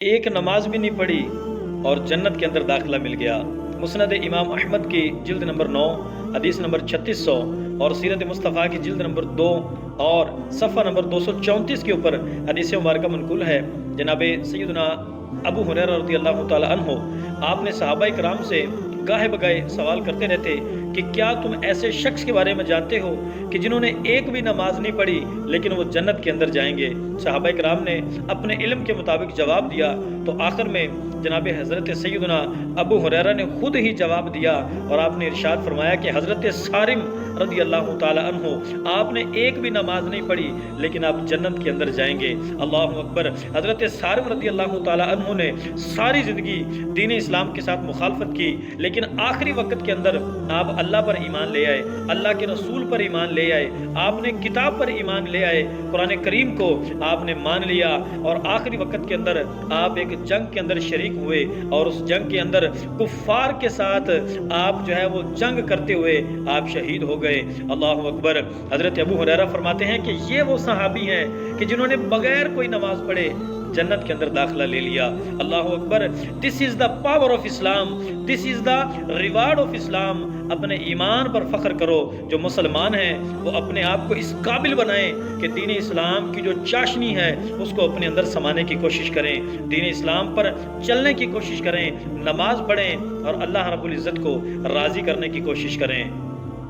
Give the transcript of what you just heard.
ایک نماز بھی نہیں پڑھی اور جنت کے اندر داخلہ مل گیا۔ مسند امام احمد کی جلد نمبر 9 حدیث نمبر 3600 اور سیرت مصطفیٰ کی جلد نمبر 2 اور صفحہ نمبر 234 کے اوپر حدیث مبارکہ منقول ہے۔ جناب سیدنا ابو ہریرہ رضی اللہ تعالی عنہ آپ نے صحابہ کرام سے گاہے بگاہے سوال کرتے رہتے کہ کیا تم ایسے شخص کے بارے میں جانتے ہو کہ جنہوں نے ایک بھی نماز نہیں پڑھی لیکن وہ جنت کے اندر جائیں گے؟ صحابہ کرام نے اپنے علم کے مطابق جواب دیا تو آخر میں جناب حضرت سیدنا ابو ہریرہ نے خود ہی جواب دیا اور آپ نے ارشاد فرمایا کہ حضرت صارم رضی اللہ تعالی عنہ آپ نے ایک بھی نماز نہیں پڑھی لیکن آپ جنت کے اندر جائیں گے۔ اللہ اکبر۔ حضرت صارم رضی اللہ تعالی عنہ نے ساری زندگی دین اسلام کے ساتھ مخالفت کی لیکن آخری وقت کے اندر آپ اللہ پر ایمان لے آئے، اللہ کے رسول پر ایمان لے آئے، آپ نے کتاب پر ایمان لے آئے، قرآن کریم کو آپ نے مان لیا اور آخری وقت کے اندر آپ ایک جنگ کے اندر شریک ہوئے اور اس جنگ کے اندر کفار کے ساتھ آپ جو ہے وہ جنگ کرتے ہوئے آپ شہید ہو گئے۔ اللہ اکبر۔ حضرت ابو ہریرہ فرماتے ہیں کہ یہ وہ صحابی ہیں کہ جنہوں نے بغیر کوئی نماز پڑھے جنت کے اندر داخلہ لے لیا۔ اللہ اکبر۔ This is the power of Islam, this is the reward of Islam. اپنے ایمان پر فخر کرو۔ جو مسلمان ہیں وہ اپنے آپ کو اس قابل بنائیں کہ دین اسلام کی جو چاشنی ہے اس کو اپنے اندر سمانے کی کوشش کریں، دین اسلام پر چلنے کی کوشش کریں، نماز پڑھیں اور اللہ رب العزت کو راضی کرنے کی کوشش کریں۔